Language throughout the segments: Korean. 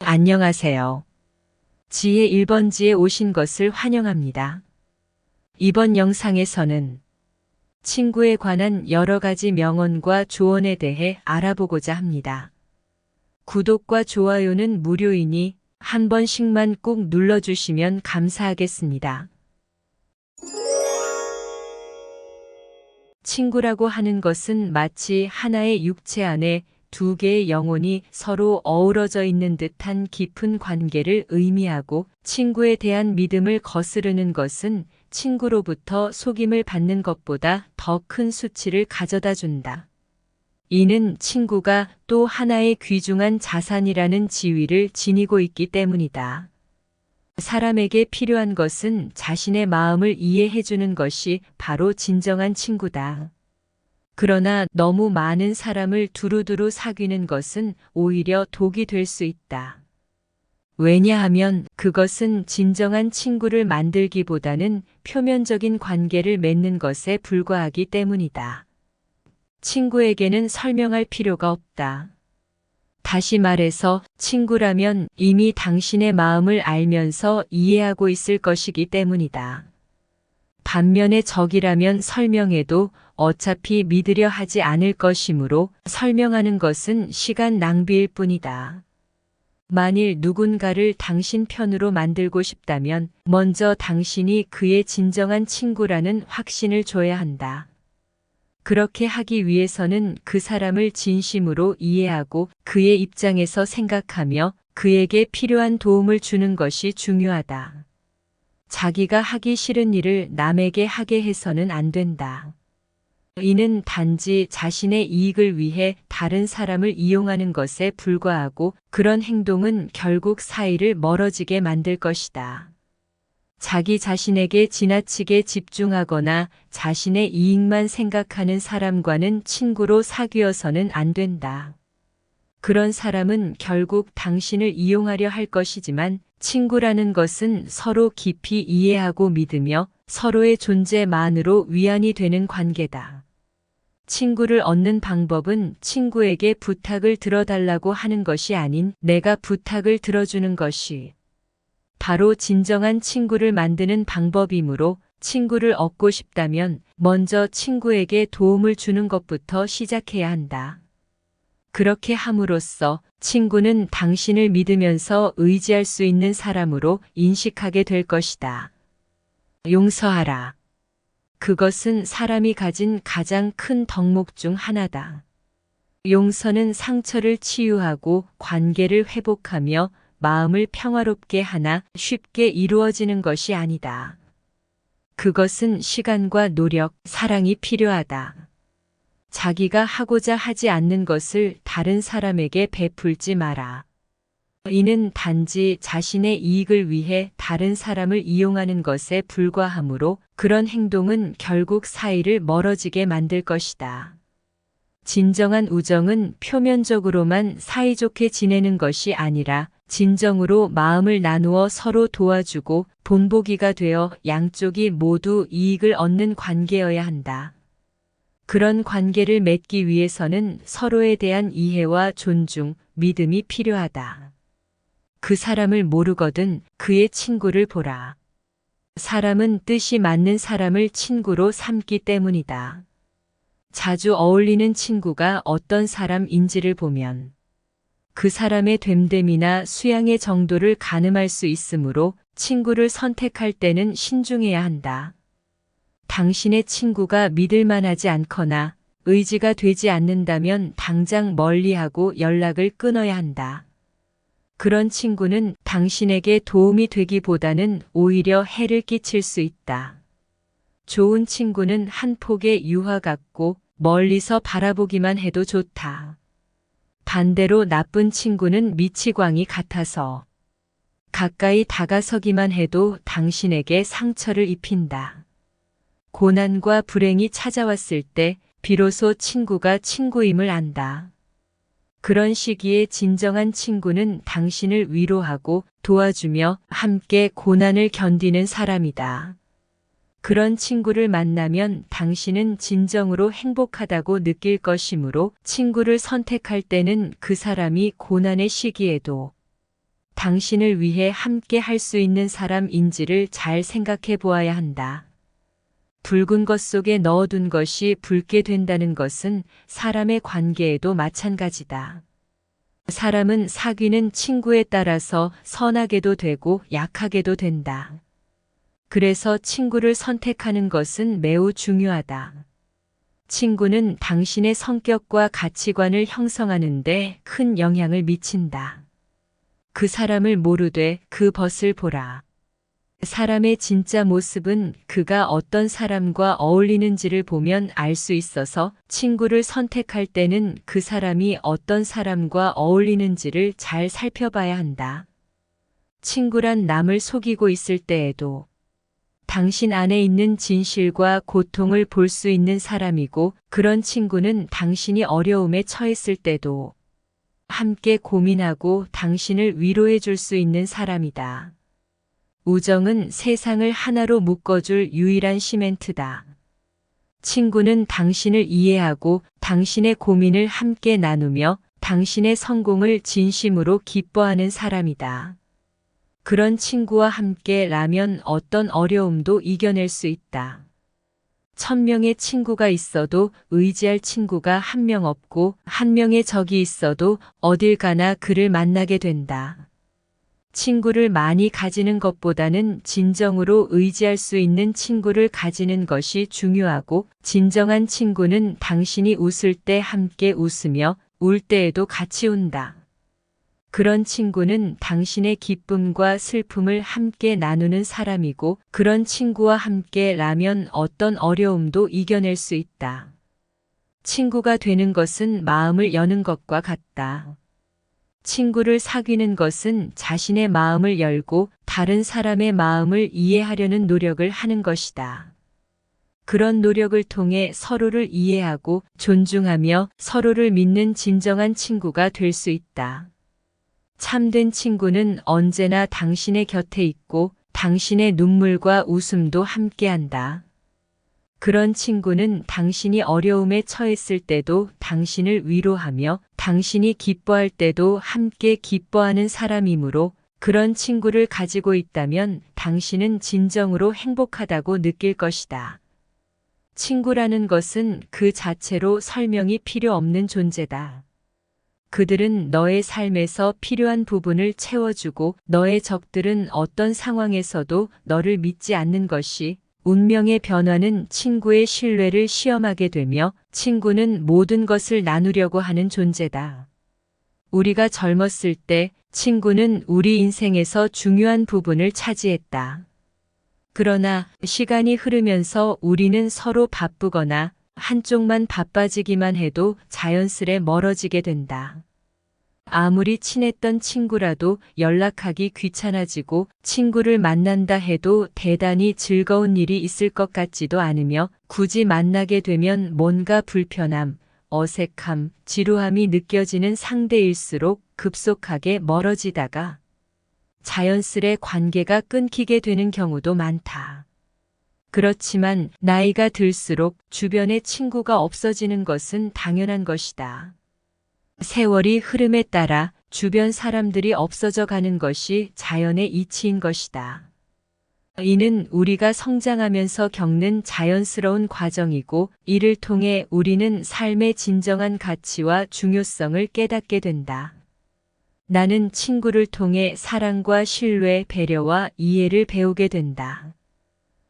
안녕하세요. 지혜 1번지에 오신 것을 환영합니다. 이번 영상에서는 친구에 관한 여러 가지 명언과 조언에 대해 알아보고자 합니다. 구독과 좋아요는 무료이니 한 번씩만 꼭 눌러주시면 감사하겠습니다. 친구라고 하는 것은 마치 하나의 육체 안에 두 개의 영혼이 서로 어우러져 있는 듯한 깊은 관계를 의미하고, 친구에 대한 믿음을 거스르는 것은 친구로부터 속임을 받는 것보다 더 큰 수치를 가져다 준다. 이는 친구가 또 하나의 귀중한 자산이라는 지위를 지니고 있기 때문이다. 사람에게 필요한 것은 자신의 마음을 이해해 주는 것이 바로 진정한 친구다. 그러나 너무 많은 사람을 두루두루 사귀는 것은 오히려 독이 될 수 있다. 왜냐하면 그것은 진정한 친구를 만들기보다는 표면적인 관계를 맺는 것에 불과하기 때문이다. 친구에게는 설명할 필요가 없다. 다시 말해서 친구라면 이미 당신의 마음을 알면서 이해하고 있을 것이기 때문이다. 반면에 적이라면 설명해도 어차피 믿으려 하지 않을 것이므로 설명하는 것은 시간 낭비일 뿐이다. 만일 누군가를 당신 편으로 만들고 싶다면 먼저 당신이 그의 진정한 친구라는 확신을 줘야 한다. 그렇게 하기 위해서는 그 사람을 진심으로 이해하고 그의 입장에서 생각하며 그에게 필요한 도움을 주는 것이 중요하다. 자기가 하기 싫은 일을 남에게 하게 해서는 안 된다. 이는 단지 자신의 이익을 위해 다른 사람을 이용하는 것에 불과하고, 그런 행동은 결국 사이를 멀어지게 만들 것이다. 자기 자신에게 지나치게 집중하거나 자신의 이익만 생각하는 사람과는 친구로 사귀어서는 안 된다. 그런 사람은 결국 당신을 이용하려 할 것이지만, 친구라는 것은 서로 깊이 이해하고 믿으며 서로의 존재만으로 위안이 되는 관계다. 친구를 얻는 방법은 친구에게 부탁을 들어달라고 하는 것이 아닌 내가 부탁을 들어주는 것이 바로 진정한 친구를 만드는 방법이므로, 친구를 얻고 싶다면 먼저 친구에게 도움을 주는 것부터 시작해야 한다. 그렇게 함으로써 친구는 당신을 믿으면서 의지할 수 있는 사람으로 인식하게 될 것이다. 용서하라. 그것은 사람이 가진 가장 큰 덕목 중 하나다. 용서는 상처를 치유하고 관계를 회복하며 마음을 평화롭게 하나 쉽게 이루어지는 것이 아니다. 그것은 시간과 노력, 사랑이 필요하다. 자기가 하고자 하지 않는 것을 다른 사람에게 베풀지 마라. 이는 단지 자신의 이익을 위해 다른 사람을 이용하는 것에 불과하므로, 그런 행동은 결국 사이를 멀어지게 만들 것이다. 진정한 우정은 표면적으로만 사이좋게 지내는 것이 아니라 진정으로 마음을 나누어 서로 도와주고 본보기가 되어 양쪽이 모두 이익을 얻는 관계여야 한다. 그런 관계를 맺기 위해서는 서로에 대한 이해와 존중, 믿음이 필요하다. 그 사람을 모르거든 그의 친구를 보라. 사람은 뜻이 맞는 사람을 친구로 삼기 때문이다. 자주 어울리는 친구가 어떤 사람인지를 보면 그 사람의 됨됨이나 수양의 정도를 가늠할 수 있으므로, 친구를 선택할 때는 신중해야 한다. 당신의 친구가 믿을 만하지 않거나 의지가 되지 않는다면 당장 멀리하고 연락을 끊어야 한다. 그런 친구는 당신에게 도움이 되기보다는 오히려 해를 끼칠 수 있다. 좋은 친구는 한 폭의 유화 같고 멀리서 바라보기만 해도 좋다. 반대로 나쁜 친구는 미치광이 같아서 가까이 다가서기만 해도 당신에게 상처를 입힌다. 고난과 불행이 찾아왔을 때 비로소 친구가 친구임을 안다. 그런 시기에 진정한 친구는 당신을 위로하고 도와주며 함께 고난을 견디는 사람이다. 그런 친구를 만나면 당신은 진정으로 행복하다고 느낄 것이므로, 친구를 선택할 때는 그 사람이 고난의 시기에도 당신을 위해 함께 할 수 있는 사람인지를 잘 생각해 보아야 한다. 붉은 것 속에 넣어둔 것이 붉게 된다는 것은 사람의 관계에도 마찬가지다. 사람은 사귀는 친구에 따라서 선하게도 되고 약하게도 된다. 그래서 친구를 선택하는 것은 매우 중요하다. 친구는 당신의 성격과 가치관을 형성하는 데 큰 영향을 미친다. 그 사람을 모르되 그 벗을 보라. 사람의 진짜 모습은 그가 어떤 사람과 어울리는지를 보면 알 수 있어서 친구를 선택할 때는 그 사람이 어떤 사람과 어울리는지를 잘 살펴봐야 한다. 친구란 남을 속이고 있을 때에도 당신 안에 있는 진실과 고통을 볼 수 있는 사람이고, 그런 친구는 당신이 어려움에 처했을 때도 함께 고민하고 당신을 위로해 줄 수 있는 사람이다. 우정은 세상을 하나로 묶어줄 유일한 시멘트다. 친구는 당신을 이해하고 당신의 고민을 함께 나누며 당신의 성공을 진심으로 기뻐하는 사람이다. 그런 친구와 함께라면 어떤 어려움도 이겨낼 수 있다. 1000명의 친구가 있어도 의지할 친구가 한 명 없고, 한 명의 적이 있어도 어딜 가나 그를 만나게 된다. 친구를 많이 가지는 것보다는 진정으로 의지할 수 있는 친구를 가지는 것이 중요하고, 진정한 친구는 당신이 웃을 때 함께 웃으며 울 때에도 같이 운다. 그런 친구는 당신의 기쁨과 슬픔을 함께 나누는 사람이고, 그런 친구와 함께라면 어떤 어려움도 이겨낼 수 있다. 친구가 되는 것은 마음을 여는 것과 같다. 친구를 사귀는 것은 자신의 마음을 열고 다른 사람의 마음을 이해하려는 노력을 하는 것이다. 그런 노력을 통해 서로를 이해하고 존중하며 서로를 믿는 진정한 친구가 될 수 있다. 참된 친구는 언제나 당신의 곁에 있고 당신의 눈물과 웃음도 함께한다. 그런 친구는 당신이 어려움에 처했을 때도 당신을 위로하며 당신이 기뻐할 때도 함께 기뻐하는 사람이므로, 그런 친구를 가지고 있다면 당신은 진정으로 행복하다고 느낄 것이다. 친구라는 것은 그 자체로 설명이 필요 없는 존재다. 그들은 너의 삶에서 필요한 부분을 채워주고, 너의 적들은 어떤 상황에서도 너를 믿지 않는 것이, 운명의 변화는 친구의 신뢰를 시험하게 되며 친구는 모든 것을 나누려고 하는 존재다. 우리가 젊었을 때 친구는 우리 인생에서 중요한 부분을 차지했다. 그러나 시간이 흐르면서 우리는 서로 바쁘거나 한쪽만 바빠지기만 해도 자연스레 멀어지게 된다. 아무리 친했던 친구라도 연락하기 귀찮아지고, 친구를 만난다 해도 대단히 즐거운 일이 있을 것 같지도 않으며, 굳이 만나게 되면 뭔가 불편함, 어색함, 지루함이 느껴지는 상대일수록 급속하게 멀어지다가 자연스레 관계가 끊기게 되는 경우도 많다. 그렇지만 나이가 들수록 주변에 친구가 없어지는 것은 당연한 것이다. 세월이 흐름에 따라 주변 사람들이 없어져 가는 것이 자연의 이치인 것이다. 이는 우리가 성장하면서 겪는 자연스러운 과정이고, 이를 통해 우리는 삶의 진정한 가치와 중요성을 깨닫게 된다. 나는 친구를 통해 사랑과 신뢰, 배려와 이해를 배우게 된다.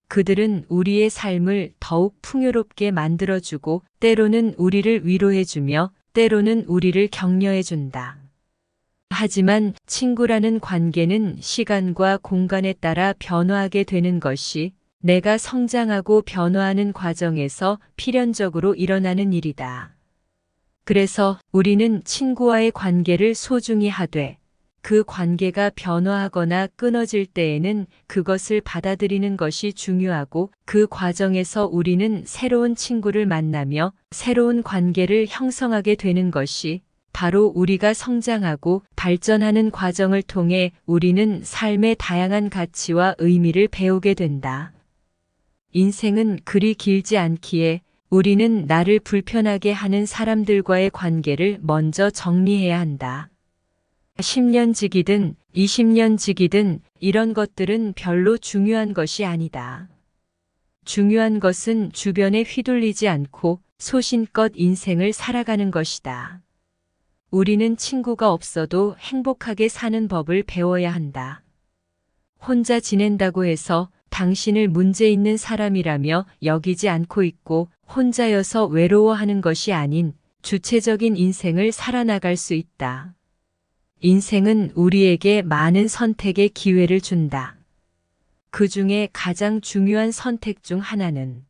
그들은 우리의 삶을 더욱 풍요롭게 만들어주고, 때로는 우리를 위로해주며 때로는 우리를 격려해준다. 하지만 친구라는 관계는 시간과 공간에 따라 변화하게 되는 것이 내가 성장하고 변화하는 과정에서 필연적으로 일어나는 일이다. 그래서 우리는 친구와의 관계를 소중히 하되, 그 관계가 변화하거나 끊어질 때에는 그것을 받아들이는 것이 중요하고, 그 과정에서 우리는 새로운 친구를 만나며 새로운 관계를 형성하게 되는 것이 바로 우리가 성장하고 발전하는 과정을 통해 우리는 삶의 다양한 가치와 의미를 배우게 된다. 인생은 그리 길지 않기에 우리는 나를 불편하게 하는 사람들과의 관계를 먼저 정리해야 한다. 10년직이든 20년 지기든 이런 것들은 별로 중요한 것이 아니다. 중요한 것은 주변에 휘둘리지 않고 소신껏 인생을 살아가는 것이다. 우리는 친구가 없어도 행복하게 사는 법을 배워야 한다. 혼자 지낸다고 해서 당신을 문제 있는 사람이라며 여기지 않고 있고 혼자여서 외로워하는 것이 아닌 주체적인 인생을 살아나갈 수 있다. 인생은 우리에게 많은 선택의 기회를 준다. 그 중에 가장 중요한 선택 중 하나는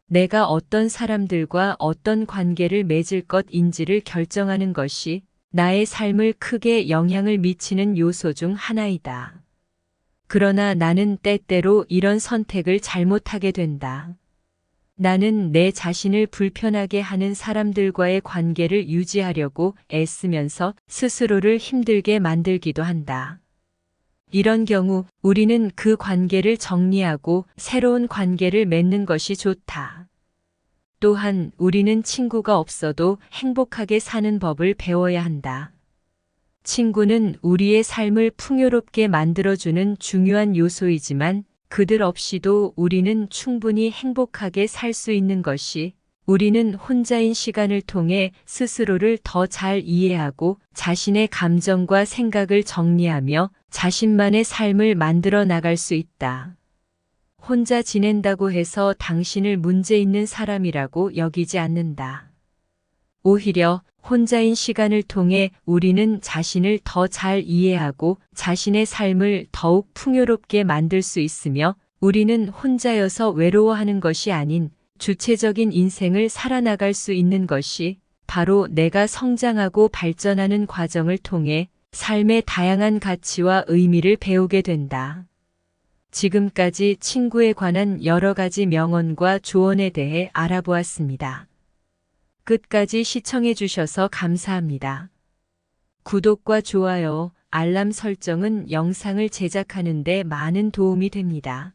내가 어떤 사람들과 어떤 관계를 맺을 것인지를 결정하는 것이 나의 삶을 크게 영향을 미치는 요소 중 하나이다. 그러나 나는 때때로 이런 선택을 잘못하게 된다. 나는 내 자신을 불편하게 하는 사람들과의 관계를 유지하려고 애쓰면서 스스로를 힘들게 만들기도 한다. 이런 경우 우리는 그 관계를 정리하고 새로운 관계를 맺는 것이 좋다. 또한 우리는 친구가 없어도 행복하게 사는 법을 배워야 한다. 친구는 우리의 삶을 풍요롭게 만들어주는 중요한 요소이지만 그들 없이도 우리는 충분히 행복하게 살 수 있는 것이 우리는 혼자인 시간을 통해 스스로를 더 잘 이해하고 자신의 감정과 생각을 정리하며 자신만의 삶을 만들어 나갈 수 있다. 혼자 지낸다고 해서 당신을 문제 있는 사람이라고 여기지 않는다. 오히려 혼자인 시간을 통해 우리는 자신을 더 잘 이해하고 자신의 삶을 더욱 풍요롭게 만들 수 있으며 우리는 혼자여서 외로워하는 것이 아닌 주체적인 인생을 살아나갈 수 있는 것이 바로 내가 성장하고 발전하는 과정을 통해 삶의 다양한 가치와 의미를 배우게 된다. 지금까지 친구에 관한 여러 가지 명언과 조언에 대해 알아보았습니다. 끝까지 시청해 주셔서 감사합니다. 구독과 좋아요, 알람 설정은 영상을 제작하는 데 많은 도움이 됩니다.